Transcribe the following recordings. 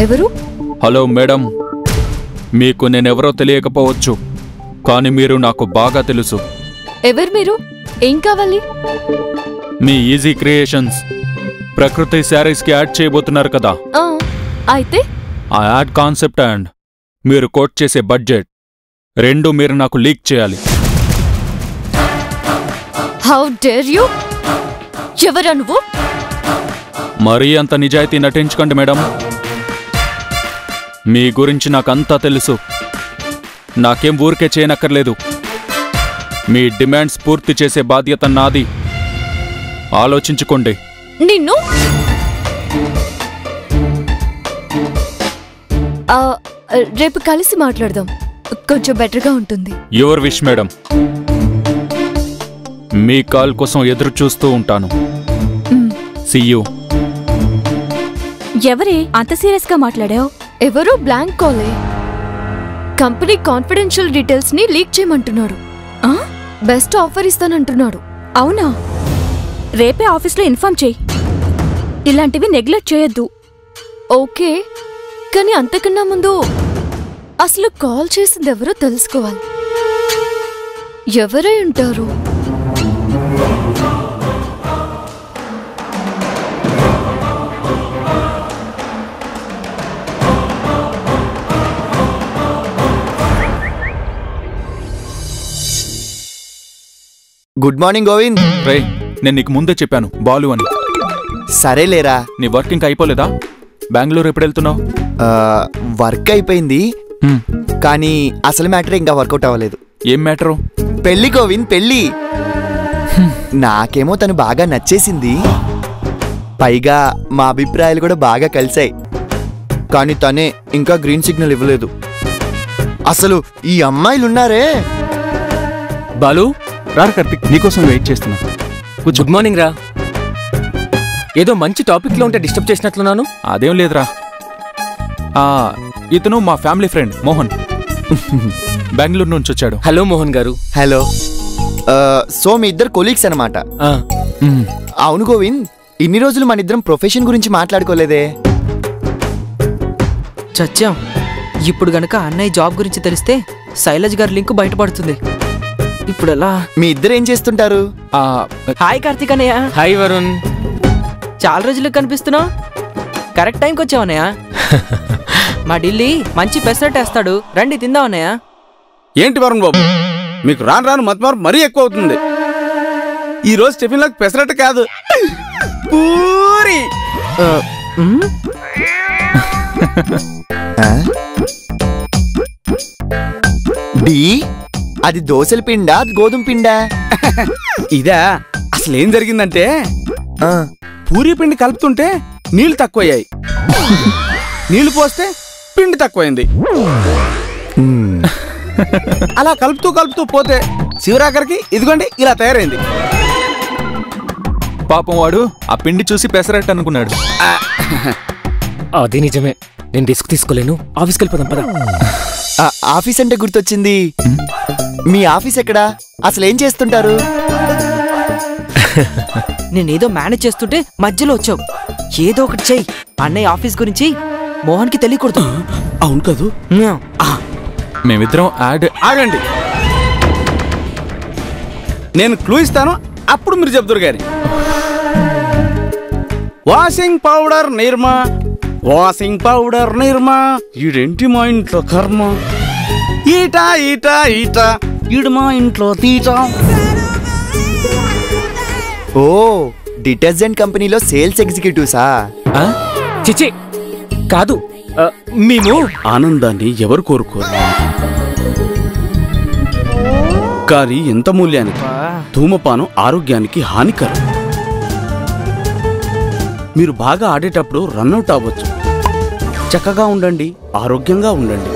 ఎవరు? Hello madam, మీకు నేనెవరో తెలియకపోవచ్చు, కానీ మీరు నాకు బాగా తెలుసు. ఎవరు మీరు? ఏం కావాలి? మీ ఈజీ క్రియేషన్స్ ప్రకృతి శారీస్కి యాడ్ చేయబోతున్నారు కదా. అయితే ఆ యాడ్ కాన్సెప్ట్ అండ్ మీరు కోట్ చేసే బడ్జెట్ రెండు మీరు నాకు లీక్ చేయాలి. How dare you? ఎవరా నువ్వు? మరీ అంత నిజాయితీ నటించకండి మేడం. మీ గురించి నాకంతా తెలుసు. నాకేం ఊరికే చేయనక్కర్లేదు. మీ డిమాండ్స్ పూర్తి చేసే బాధ్యత నాది. ఆలోచించుకోండి. నిన్ను రేపు కలిసి మాట్లాడదాం, కొంచెం బెటర్గా ఉంటుంది. Your wish madam. మీ కాల్ కోసం ఎదురు చూస్తూ ఉంటాను. See you. ఎవరే అంత సీరియస్ గా మాట్లాడావు? ఎవరో బ్లాంక్ కాలే. కంపెనీ కాన్ఫిడెన్షియల్ డీటెయిల్స్ ని లీక్ చేయమంటున్నాడు. బెస్ట్ ఆఫర్ ఇస్తానంటున్నాడు. అవునా? రేపే ఆఫీస్లో ఇన్ఫార్మ్ చేయి. ఇలాంటివి నెగ్లెక్ట్ చేయొద్దు. ఓకే, కానీ అంతకన్నా ముందు అసలు కాల్ చేసింది ఎవరో తెలుసుకోవాలి. ఎవరై ఉంటారు? Good morning Govind. రే, నేను నీకు ముందే చెప్పాను బాలు అని. సరేలేరా. నీ వర్క్ ఇంకా అయిపోలేదా? బెంగళూరు ఎప్పుడు వెళ్తున్నావు? వర్క్ అయిపోయింది, కానీ అసలు మ్యాటర్ ఇంకా వర్కౌట్ అవ్వలేదు. ఏం మ్యాటరు? పెళ్లి గోవింద్, పెళ్లి. నాకేమో తను బాగా నచ్చేసింది, పైగా మా అభిప్రాయాలు కూడా బాగా కలిసాయి. కానీ తనే ఇంకా గ్రీన్ సిగ్నల్ ఇవ్వలేదు. అసలు ఈ అమ్మాయిలున్నారే. బాలు రా కార్తిక్, నీకోసం వెయిట్ చేస్తున్నా. గుడ్ మార్నింగ్ రా. ఏదో మంచి టాపిక్లో ఉంటే డిస్టర్బ్ చేసినట్లున్నాను. అదేం లేదురా, ఇతను మా ఫ్యామిలీ ఫ్రెండ్ మోహన్. బెంగళూరు నుంచి వచ్చాడు. హలో మోహన్ గారు. హలో. సో మీ ఇద్దరు కొలీగ్స్ అనమాట? అవును గోవింద్, ఇన్ని రోజులు మన ఇద్దరం ప్రొఫెషన్ గురించి మాట్లాడుకోలేదే. చచ్చాం. ఇప్పుడు గనక అన్నయ్య జాబ్ గురించి తెలిస్తే శైలజ్ గారి లింక్ బయటపడుతుంది. ఇప్పుడు ఎలా? మీ ఇద్దరు ఏం చేస్తుంటారు? హాయ్ కార్తీక్ అన్నయ్య. హాయ్ వరుణ్. చాలా రోజులకు కనిపిస్తున్నావు. కరెక్ట్ టైంకి వచ్చావు అన్నయ్య. మా ఢిల్లీ మంచి పెసరట్టేస్తాడు, రండి తిందాం అన్నయ్య. ఏంటి వరుణ్ బాబు, మీకు రాను రాను మతమార్పు మరీ ఎక్కువ అవుతుంది. ఈ రోజు టిఫిన్లోకి పెసరట్టు కాదు, పూరి. డి, అది దోశల పిండా గోధుమ పిండా? ఇదా? అసలు ఏం జరిగిందంటే పూరి పిండి కలుపుతుంటే నీళ్లు తక్కువయ్యాయి, నీళ్లు పోస్తే పిండి తక్కువైంది. అలా కలుపుతూ కలుపుతూ పోతే చివరాఖరికి ఇదిగోండి ఇలా తయారైంది. పాపం వాడు ఆ పిండి చూసి పెసరట్టు అనుకున్నాడు. అది నిజమే. నేను రిస్క్ తీసుకోలేను. ఆఫీస్కి వెళ్ళిపోదాం పద. ఆఫీస్ అంటే గుర్తొచ్చింది. మీ ఆఫీస్ ఎక్కడా? అసలు ఏం చేస్తుంటారు? నేనేదో మేనేజ్ చేస్తుంటే మధ్యలో వచ్చావు. ఏదో ఒకటి చెయ్యి. అన్నయ్య ఆఫీస్ గురించి మోహన్ కి తెలియకూడదు. అవును కదూ. మేమిద్దరం ఆగండి, నేను క్లూ ఇస్తాను, అప్పుడు మీరు చెప్తారు గారి. వాషింగ్ పౌడర్ నిర్మా, వాషింగ్ పౌడర్ నిర్మా, ఈడేంటి మా ఇంట్లో కర్మ, ఈటా ఈటా ఈటా, ఈడు మా ఇంట్లో తీట. ఓ, డిటర్జెంట్ కంపెనీలో సేల్స్ ఎగ్జిక్యూటివ్సా? చిచి కాదు, మేము ఆనందాన్ని ఎవరు కోరుకోరు, కానీ ఎంత మూల్యానికి. ధూమపానం ఆరోగ్యానికి హానికరం. మీరు బాగా ఆడేటప్పుడు రన్అట్ అవ్వచ్చు. చక్కగా ఉండండి, ఆరోగ్యంగా ఉండండి.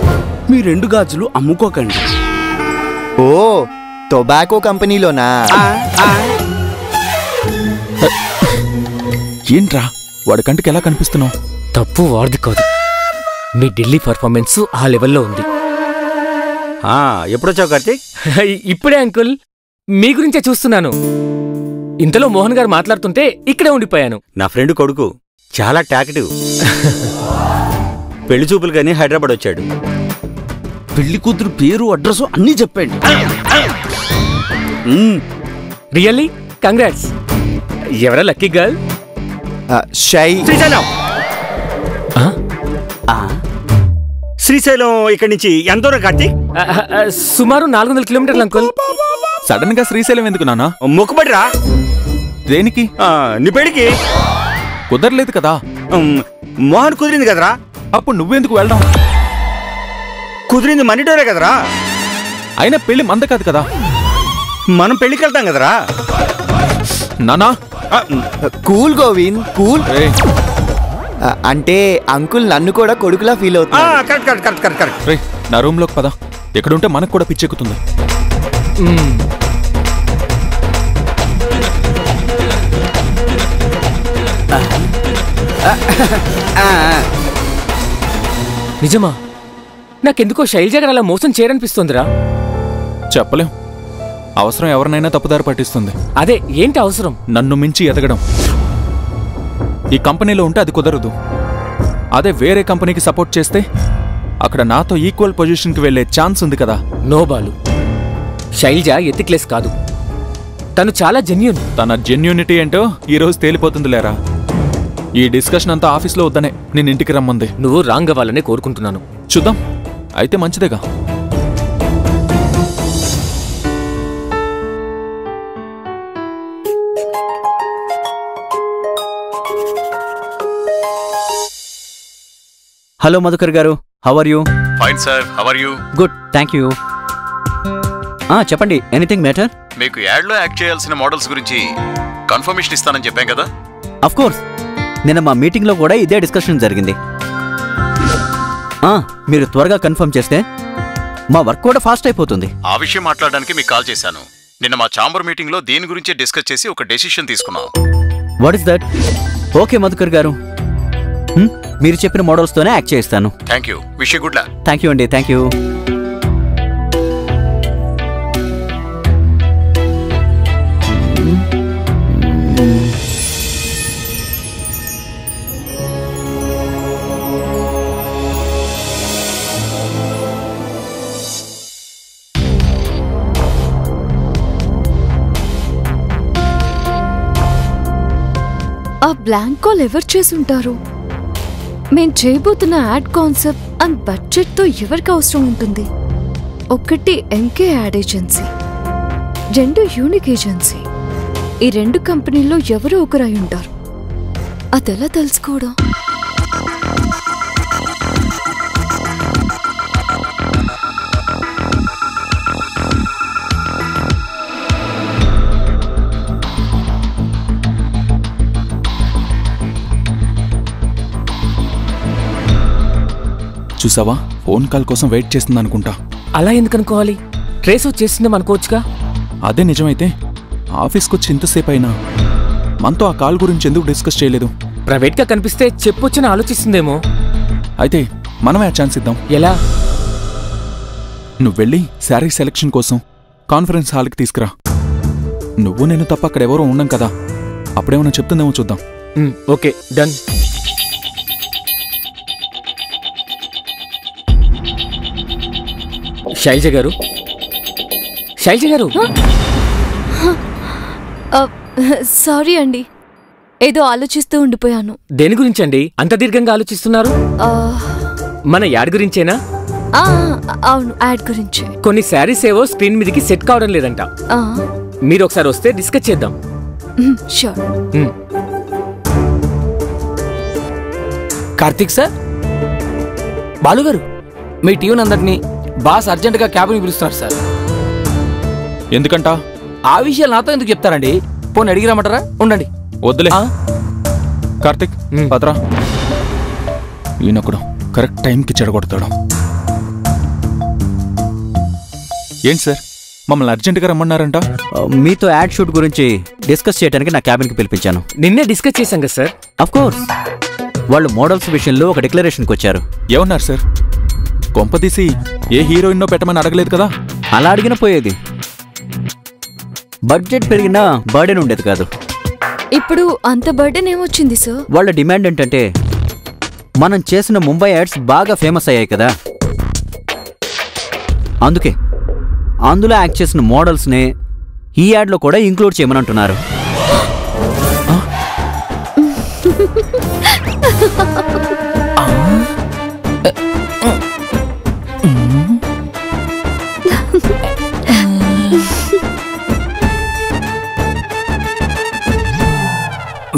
మీ 2 గాజులు అమ్ముకోకండి. ఓ, టొబాకో కంపెనీలోనా? ఏంట్రా వాడి కంటికి ఎలా కనిపిస్తున్నావు? తప్పు వాడిది కాదు, మీ ఢిల్లీ పర్ఫార్మెన్స్ ఆ లెవెల్లో ఉంది. ఎప్పుడొచ్చావు కార్తీక్? ఇప్పుడే అంకుల్, మీ గురించే చూస్తున్నాను. ఇంతలో మోహన్ గారు మాట్లాడుతుంటే ఇక్కడే ఉండిపోయాను. నా ఫ్రెండ్ కొడుకు చాలా టాకెటివ్. పెళ్లి చూపులు కానీ హైదరాబాద్ వచ్చాడు. పెళ్లి కూతురు పేరు అడ్రస్ అన్నీ చెప్పండి. Really congrats. ఎవరా lucky girl? Shy. Srisailam. Srisailam ఇక్కడి నుంచి ఎంత దూరం కార్తీక్? సుమారు 400 కిలోమీటర్లు అంకుల్. సడన్ గా శ్రీశైలం ఎందుకు నాన్న? మొక్కుబడిరా. దేనికి? నీ పెళ్లికి కుదరలేదు కదా. మోహన్ కుదిరింది కదరా. అప్పుడు నువ్వెందుకు వెళ్ళడం? కుదిరింది మనీటోరే కదరా. అయినా పెళ్లి మంద కాదు కదా. మనం పెళ్లికి వెళ్తాం కదరా. నానా కూల్ గోవింద్ కూల్. అంటే అంకుల్ నన్ను కూడా కొడుకులా ఫీల్ అవుతుంది. Correct correct correct correct correct. రే నా రూమ్ లోకి పద. ఎక్కడుంటే మనకు కూడా పిచ్చెక్కుతుంది. నిజమా? నాకెందుకో శైలజ గారు అలా మోసం చేయరనిపిస్తుందిరా. చెప్పలేం. అవసరం ఎవరినైనా తప్పుదారి పట్టిస్తుంది. అదే ఏంటి అవసరం? నన్ను మించి ఎదగడం. ఈ కంపెనీలో ఉంటే అది కుదరదు. అదే వేరే కంపెనీకి సపోర్ట్ చేస్తే అక్కడ నాతో ఈక్వల్ పొజిషన్కి వెళ్ళే ఛాన్స్ ఉంది కదా. నో బాలు, శైలజ ఎథిక్లెస్ కాదు, తను చాలా జెన్యూన్. తన జెన్యూనిటీ ఏంటో ఈరోజు తేలిపోతుంది లేరా. ఈ డిస్కషన్ అంతా ఆఫీస్లో వద్దనే నేను ఇంటికి రమ్మంది. నువ్వు రాంగ్ అవ్వాలనే కోరుకుంటున్నాను. చూద్దాం, అయితే మంచిదేగా. Hello Madhukar garu, how are you? Fine sir, how are you? Good, thank you. చెప్పండి, ఎనీథింగ్ మ్యాటర్? మీకు యాడ్లో యాక్ట్ చేయాల్సిన మోడల్స్ గురించి కన్ఫర్మేషన్ ఇస్తానని చెప్పాం కదా. అఫ్ కోర్స్, నిన్న మా మీటింగ్లో కూడా ఇదే డిస్కషన్ జరిగింది. మీరు త్వరగా కన్ఫర్మ్ చేస్తే మా వర్క్ కూడా ఫాస్ట్ అయిపోతుంది. ఆ విషయం మాట్లాడడానికి మీకు కాల్ చేశాను. నిన్న మా ఛాంబర్ మీటింగ్లో దీని గురించి డిస్కస్ చేసి ఒక డెసిషన్ తీసుకున్నాం. What is that? Okay Madhukar గారు, మీరు చెప్పిన మోడల్స్తోనే యాక్ట్ చేయిస్తాను. Thank you, wish you good luck. Thank you అండి, థ్యాంక్ యూ. ఆ బ్లాంక్ కాల్ ఎవరు చేసుంటారు? మేం చేయబోతున్న యాడ్ కాన్సెప్ట్ అండ్ బడ్జెట్ తో ఎవరికి అవసరం ఉంటుంది? ఒకటి MK ad agency, 2 unique agency. ఈ 2 కంపెనీల్లో ఎవరో ఒకరు అయి ఉంటారు. అదెలా తెలుసుకోవడం? చూసావా, ఫోన్ కాల్ కోసం వెయిట్ చేస్తుంది అనుకుంటా. అలా ఎందుకు అనుకోవాలి? ట్రేస్ వచ్చేసిందేమో అనుకోవచ్చుగా. అదే నిజమైతే ఆఫీస్కి వచ్చి ఇంతసేపు అయినా మనతో ఆ కాల్ గురించి ఎందుకు డిస్కస్ చేయలేదు? ప్రైవేట్గా కనిపిస్తే చెప్పొచ్చని ఆలోచిస్తుందేమో. అయితే మనమే ఆ ఛాన్స్ ఇద్దాం. ఎలా? నువ్వు వెళ్ళి శారీ సెలెక్షన్ కోసం కాన్ఫరెన్స్ హాల్కి తీసుకురా. నువ్వు నేను తప్ప అక్కడ ఎవరో ఉన్నాం కదా, అప్పుడేమన్నా చెప్తుందేమో చూద్దాం. Okay, done. శైలజ గారు, శైలజ గారు. సారీ అండి, ఏదో ఆలోచిస్తూ ఉండిపోయాను. దేని గురించండి అంత దీర్ఘంగా ఆలోచిస్తున్నారు? మన యాడ్ గురించేనా? అవును, యాడ్ గురించి. కొన్ని శారీస్ ఏవో స్క్రీన్ మీదకి సెట్ కావడం లేదంట. మీరు ఒకసారి వస్తే డిస్కస్ చేద్దాం. షూర్. కార్తీక్ సార్, బాలుగారు, మీ టీం అందరినీ బాస్ అర్జెంటుగా క్యాబిన్ పిలుస్తున్నారు సార్. ఎందుకంట? ఆ విషయాలు నాతో ఎందుకు చెప్తారండి? పోనీ అడిగిరామంటారా? ఉండండి. వద్దులే కార్తిక్, పదరా. ఈయనొకడు కరెక్ట్ టైంకి చెడగొడతాడు. ఏంటి సార్, మమ్మల్ని అర్జెంటుగా రమ్మన్నారంట? మీతో యాడ్ షూట్ గురించి డిస్కస్ చేయడానికి నా క్యాబిన్కి పిలిపించాను. నిన్నే డిస్కస్ చేశాం కదా సార్. అఫ్ కోర్స్, వాళ్ళు మోడల్స్ విషయంలో ఒక డిక్లరేషన్కి వచ్చారు. ఏమన్నారు సార్? కొంపదీసి ఏ హీరోయిన్నో పెట్టమని అడగలేదు కదా? అలా అడిగిన పోయేది. బడ్జెట్ పెరిగినా బర్డెన్ ఉండేది కాదు. ఇప్పుడు అంత బర్డెన్ ఏమొచ్చింది సార్? వాళ్ళ డిమాండ్ ఏంటంటే మనం చేసిన ముంబై యాడ్స్ బాగా ఫేమస్ అయ్యాయి కదా, అందుకే అందులో యాక్ట్ చేసిన మోడల్స్నే ఈ యాడ్లో కూడా ఇంక్లూడ్ చేయమనంటున్నారు.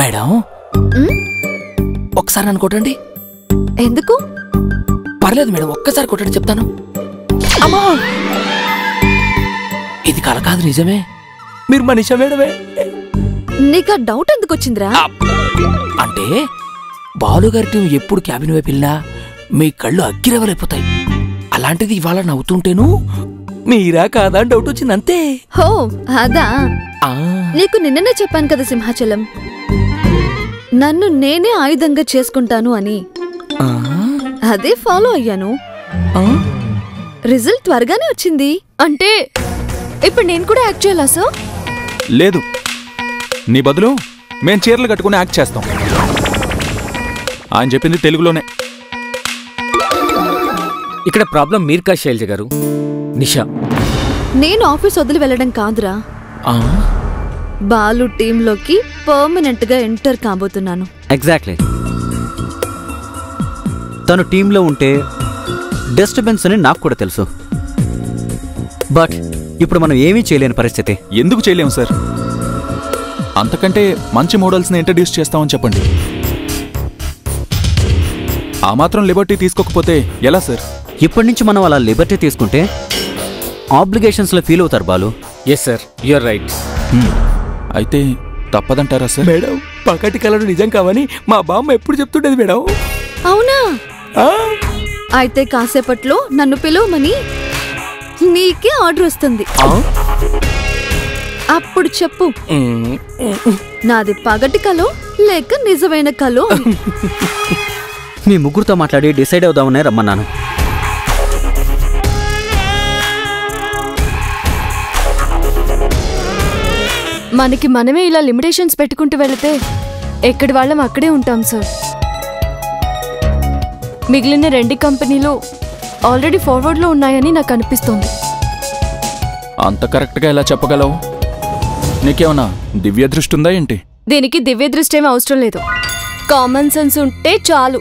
మేడం ఒక్కసారి నన్ను కొట్టండి. ఎందుకు? పర్లేదు మేడం, ఒక్కసారి కొట్టండి చెప్తాను. అమ్మా, ఇది కల కాదు, నిజమే. మీరు మనిషా మేడమే? నీకు ఆ డౌట్ ఎందుకు వచ్చిందిరా? అంటే బాలుగారి టీం ఎప్పుడు క్యాబిన్ వైపు వెళ్ళినా మీ కళ్ళు అగ్గిరవలైపోతాయి. అలాంటిది ఇవాళ నవ్వుతుంటేను మీరా కాదా అని డౌట్ వచ్చింది, అంతే. హో అదా, నీకు నిన్ననే చెప్పాను కదా సింహాచలం, నన్ను నేనే ఆయుధంగా చేసుకుంటాను అని. అదే ఫాలో అయ్యాను. రిజల్ట్ త్వరగానే వచ్చింది. అంటే ఇప్పుడు నేను కూడా యాక్ట్ చేయాలా సార్? లేదు, నీ బదులు మేం చీరలు కట్టుకుని యాక్ట్ చేస్తాం. ఆయన చెప్పింది తెలుగులోనే. ఇక్కడ ప్రాబ్లం మీరు కా శైలజ గారు, నిషా. నేను ఆఫీస్ వదిలి వెళ్ళడం కాదురా, బాలు టీంలోకి పర్మనెంట్ గా ఎంటర్ కాబోతున్నాను. ఎగ్జాక్ట్లీ. తను టీంలో ఉంటే డిస్టర్బెన్స్ అని నాకు కూడా తెలుసు. బట్ ఇప్పుడు మనం ఏమీ చేయలేని పరిస్థితి. ఎందుకు చేయలేము సార్? అంతకంటే మంచి మోడల్స్ని ఇంట్రడ్యూస్ చేస్తామని చెప్పండి. ఆ మాత్రం లిబర్టీ తీసుకోకపోతే ఎలా సార్? ఇప్పటి నుంచి మనం అలా లిబర్టీ తీసుకుంటే ఆబ్లిగేషన్స్లో ఫీల్ అవుతారు Balu. Yes sir, you are right. అయితే తప్పదంటారా సార్? మేడం, పకటి కలడు నిజం కావని మా బామ్మ ఎప్పుడు చెప్తుండేది మేడం. అవునా? అయితే కాసేపట్లో నన్ను పిలవమని నీకే ఆర్డర్ వస్తుంది. అప్పుడు చెప్పు, నాది పగటి కలో లేక నిజమైన కలో. మీ ముగ్గురుతో మాట్లాడి డిసైడ్ అవుదామనే రమ్మన్నాను. మనకి మనమే ఇలా లిమిటేషన్స్ పెట్టుకుంటూ వెళితే ఎక్కడి వాళ్ళం అక్కడే ఉంటాం సార్. మిగిలిన 2 కంపెనీలు ఆల్రెడీ ఫార్వర్డ్లో ఉన్నాయని నాకు అనిపిస్తోంది. అంత కరెక్ట్గా ఎలా చెప్పగలవు? నీకేమన్నా దివ్య దృష్టి ఉందా ఏంటి? దీనికి దివ్య దృష్టి ఏమీ అవసరం లేదు, కామన్ సెన్స్ ఉంటే చాలు.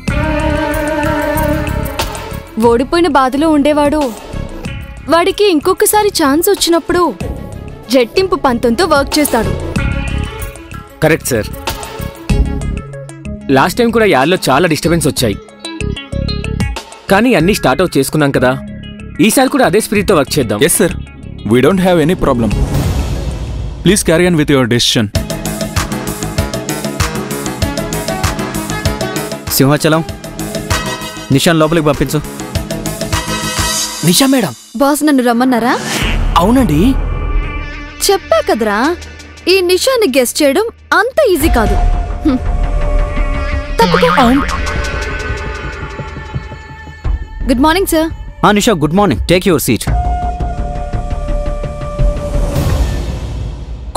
ఓడిపోయిన బాధలో ఉండేవాడు వాడికి ఇంకొకసారి ఛాన్స్ వచ్చినప్పుడు జట్టింపు పంతంతో వర్క్ చేస్తాడు. Correct sir. లాస్ట్ టైం కూడా యాడ్లో చాలా డిస్టర్బెన్స్ వచ్చాయి, కానీ అన్నీ స్టార్ట్ అవుట్ చేసుకున్నాం కదా, ఈసారి కూడా అదే స్పిరిట్తో వర్క్ చేద్దాం. Yes sir, we don't have any problem. Please carry on with your decision. Simhachalam, Nishan లోపలికి పంపించు. నిషా మేడం. బాస్ నన్ను రమ్మన్నారా? అవునండి. చెప్పా కదరా, ఈ నిషాని గెస్ చేయడం అంత ఈజీ కాదు. Good morning sir. Nisha, good morning. Take your seat.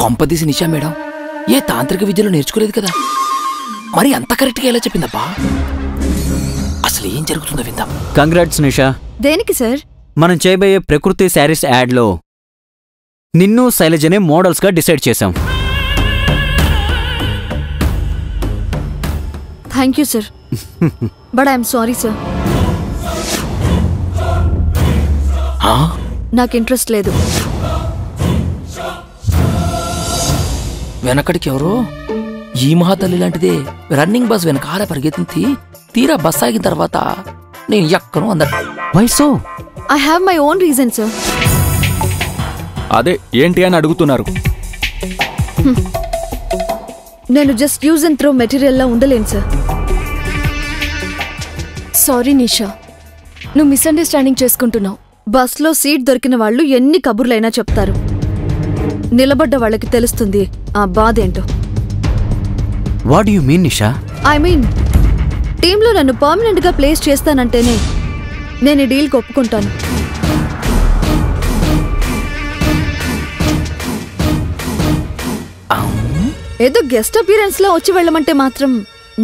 కొంపదీసి నిషా మేడం ఏ తాంత్రిక విద్యలో నేర్చుకోలేదు కదా, మరి అంత కరెక్ట్గా ఎలా చెప్పిందబ్బా? అసలు ఏం జరుగుతుందో విందాం. కంగ్రాట్స్ నిషా. దేనికి సార్? మనం చేయబోయే ప్రకృతి శారీస్ యాడ్లో నిన్ను శైలజనే మోడల్స్గా డిసైడ్ చేశాం. Thank you sir, but I'm sorry sir, నాకు ఇంట్రెస్ట్ లేదు. వెనకడికి ఎవరో ఈ మహాతల్లి లాంటిదే రన్నింగ్ బస్ వెనకాల పరిగెత్తి తీరా బస్ ఆగిన తర్వాత నేను ఎక్కను అందరు. Why so? I have my own reason sir. అదే ఏంటి అని అడుగుతున్నారు. నేను జస్ట్ యూజ్ అండ్ త్రో మెటీరియల్లా ఉండలేను సార్. సారీ నిషా, నువ్వు మిస్అండర్స్టాండింగ్ చేసుకుంటున్నావు. బస్లో సీట్ దొరికిన వాళ్ళు ఎన్ని కబుర్లైనా చెప్తారు, నిలబడ్డ వాళ్ళకి తెలుస్తుంది ఆ బాధ ఏంటో. What you mean Nisha? I mean టీంలో నన్ను పర్మనెంట్ గా ప్లేస్ చేస్తానంటేనే నేను ఈ డీల్కి ఒప్పుకుంటాను. ఏదో గెస్ట్ అపియరెన్స్ లో వచ్చి వెళ్ళమంటే మాత్రం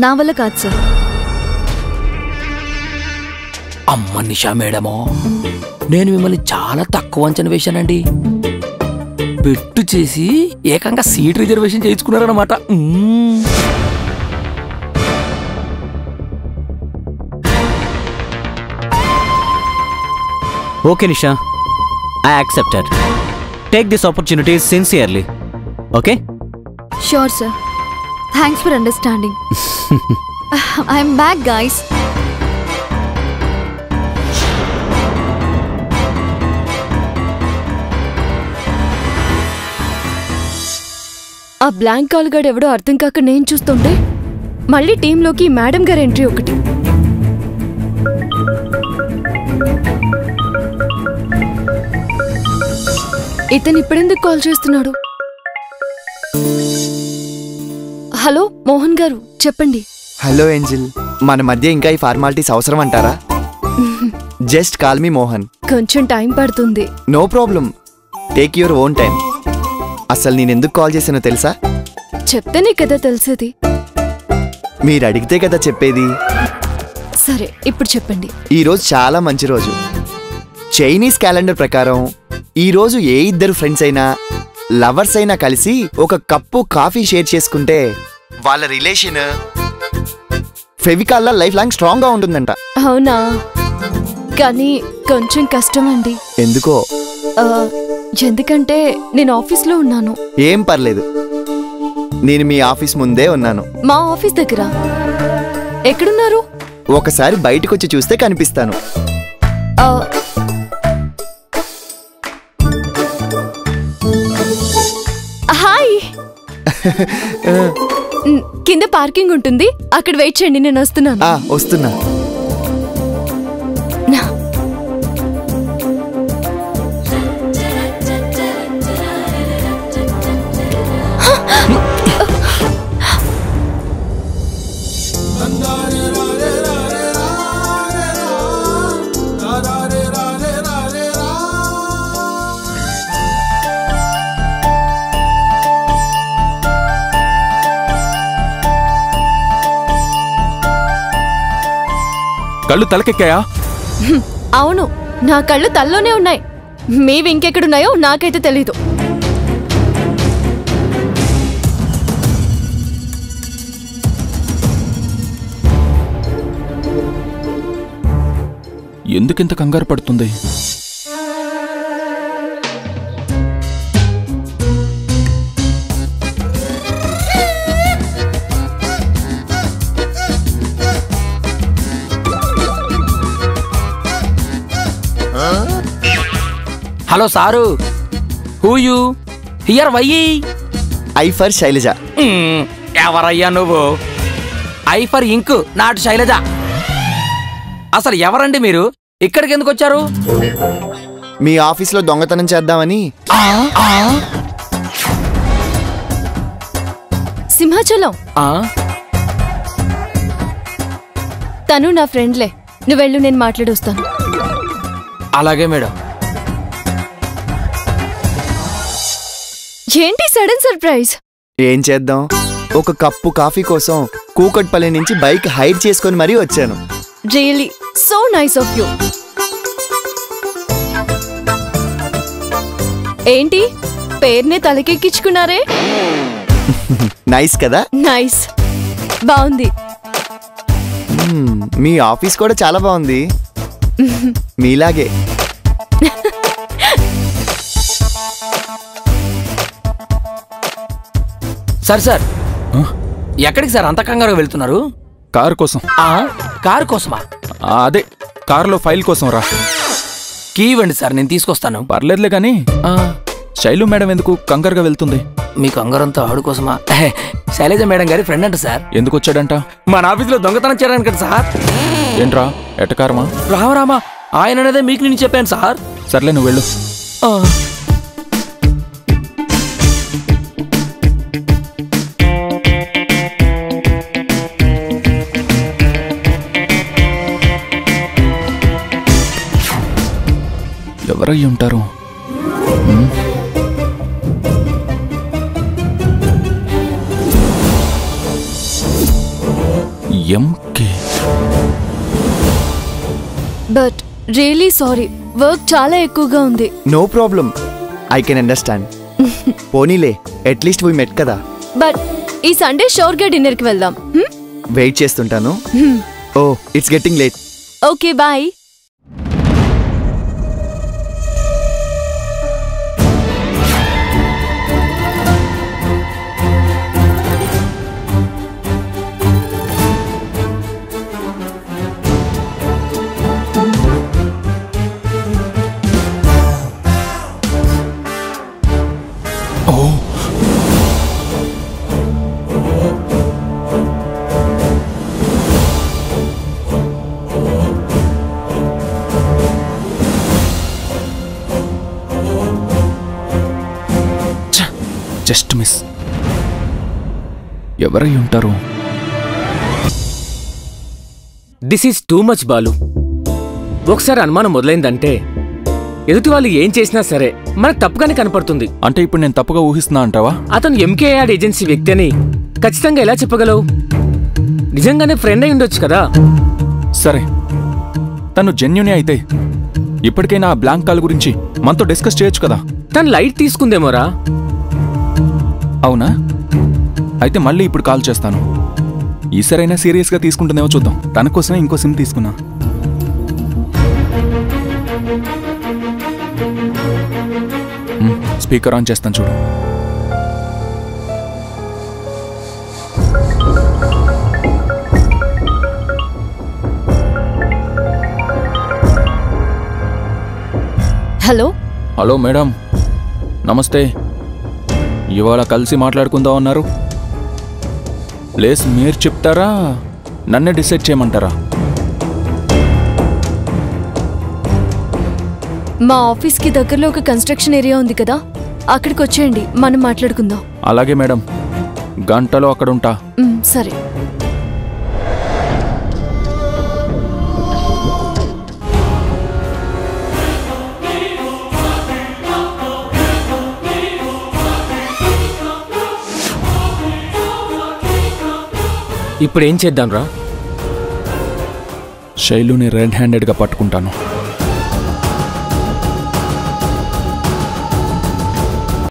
నా వల్ల కాదు సార్. అమ్మ నిషా మేడమో, నేను మిమ్మల్ని చాలా తక్కువ అంచనా వేశానండి. బెట్టు చేసి ఏకంగా సీట్ రిజర్వేషన్ చేయించుకున్నారన్నమాట. Okay Nisha, I accepted. Take this opportunity sincerely. Okay? Sure sir. Thanks for understanding. I'm back guys. ఆ బ్లాంక్ కాల్ గార్డ్ ఎవడో అర్థం కాక నేను చూస్తుంటే మళ్ళీ టీంలోకి మేడం గారి ఎంట్రీ ఒకటి. ఇతను ఇప్పుడెందుకు కాల్ చేస్తున్నాడు? హలో మోహన్ గారు, చెప్పండి. హలో ఏంజిల్, మన మధ్య ఇంకా ఈ ఫార్మాలిటీస్ అవసరం అంటారా? Just call me Mohan. కొంచెం టైం పడుతుంది. No problem, take your own time. అసలు నేనెందుకు కాల్ చేశానో తెలుసా? చెప్తేనే కదా తెలిసేది. మీరు అడిగితే కదా చెప్పేది. సరే, ఇప్పుడు చెప్పండి. ఈరోజు చాలా మంచి రోజు. చైనీస్ క్యాలెండర్ ప్రకారం ఈరోజు ఏ ఇద్దరు ఫ్రెండ్స్ అయినా లవర్స్ అయినా కలిసి ఒక కప్పు కాఫీ షేర్ చేసుకుంటే వాళ్ళ రిలేషన్ ఫెవికాల్లా లైఫ్ లాంగ్ స్ట్రాంగ్ గా ఉంటుందంట. అవునా? కానీ కొంచెం కష్టం అండి. ఎందుకో? ఎందుకంటే నేను ఆఫీస్లో ఉన్నాను. ఏం పర్లేదు, నేను మీ ఆఫీస్ ముందే ఉన్నాను. మా ఆఫీస్ దగ్గర? ఎక్కడున్నారు? ఒకసారి బయటకొచ్చి చూస్తే కనిపిస్తాను. హాయ్. కింద పార్కింగ్ ఉంటుంది, అక్కడ వెయిట్ చేయండి, నేను వస్తున్నాను. వస్తున్నా. కళ్ళు తలకెక్కాయా? అవును, నా కళ్ళు తల్లోనే ఉన్నాయి. మీవి ఇంకెక్కడున్నాయో నాకైతే తెలీదు. ఎందుకింత కంగారు పడుతుంది? Hello sir, who you here? Why? I for Shailaja. ఎవరయ్యా నువ్వు? I for ink, not Shailaja. అసలు ఎవరండి మీరు? ఇక్కడికి ఎందుకు వచ్చారు? మీ ఆఫీస్లో దొంగతనం చేద్దామని. సింహాచలం తను నా ఫ్రెండ్లే. నువ్వు వెళ్ళు, నేను మాట్లాడొస్తాను. అలాగే మేడం. ఏంటి సడన్ సర్ప్రైజ్? ఏం చేద్దాం, ఒక కప్పు కాఫీ కోసం కూకట్పల్లి నుంచి బైక్ హైర్ చేసుకొని మరీ వచ్చాను. Really so nice of you. ఏంటి పేరునే తలకెక్కించుకున్నారే? నైస్ కదా? నైస్, బాగుంది. మీ ఆఫీస్ కూడా చాలా బాగుంది, మీలాగే. సార్ సార్, ఎక్కడికి సార్ అంత కంగారుగా వెళ్తున్నారు? కారు కోసం. కారు కోసమా? అదే కారులో ఫైల్ కోసం రా. కీ ఇవ్వండి సార్, నేను తీసుకొస్తాను. పర్లేదులే కానీ శైలు మేడం ఎందుకు కంగారుగా వెళ్తుంది? మీ కంగారంతా ఆడు కోసమా? శైలజ మేడం గారి ఫ్రెండ్ అంట సార్. ఎందుకు వచ్చాడంట? మన ఆఫీస్లో దొంగతనం చేయడానికి కదా సార్. ఏంట్రా ఎటకారమా? రామరామా, ఆయన అనేదే మీకు నేను చెప్పాను సార్. సర్లే, నువ్వు వెళ్ళు. ఎవరై ఉంటారు? MK. But really sorry, work చాలా ఎక్కువగా ఉంది. No problem, I can understand. పోనీలే, అట్లీస్ట్ వీ మెట్ కదా. బట్ ఈ సండే షోర్గా డిన్నర్కి వెళ్దాం. వెయిట్ చేస్తుంటాను. Oh it's getting late. Okay bye. Just miss. ఎవరై ఉంటారు? This is too much Balu. ఒకసారి అనుమానం మొదలైందంటే ఎదుటి వాళ్ళు ఏం చేసినా సరే మనకు తప్పుగానే కనపడుతుంది. అంటే ఇప్పుడు నేను తప్పుగా ఊహిస్తున్నా అంటావా? అతను ఎంకే యాడ్ ఏజెన్సీ వ్యక్తి అని ఖచ్చితంగా ఎలా చెప్పగలవు? నిజంగానే ఫ్రెండ్ అయి ఉండొచ్చు కదా. సరే, తను జెన్యునే అయితే ఇప్పటికైనా ఆ బ్లాంక్ కాల్ గురించి మనతో డిస్కస్ చేయొచ్చు కదా. తను లైట్ తీసుకుందేమోరా. అవునా? అయితే మళ్ళీ ఇప్పుడు కాల్ చేస్తాను. ఈసారైనా సీరియస్గా తీసుకుంటుందేమో చూద్దాం. తన కోసమే ఇంకో సిమ్ తీసుకున్నా. స్పీకర్ ఆన్ చేస్తాను చూడు. హలో. హలో మేడం, నమస్తే. ఇవాళ కలిసి మాట్లాడుకుందాం అన్నారు. ప్లేస్ మీరు చెప్తారా, నన్నే డిసైడ్ చేయమంటారా? మా ఆఫీస్కి దగ్గరలో ఒక కన్స్ట్రక్షన్ ఏరియా ఉంది కదా, అక్కడికి వచ్చేయండి, మనం మాట్లాడుకుందాం. అలాగే మేడం, గంటలో అక్కడ ఉంటా. సరే. ఇప్పుడు ఏం చేద్దాం రా? శైలుని రెడ్ హ్యాండెడ్గా పట్టుకుంటాను.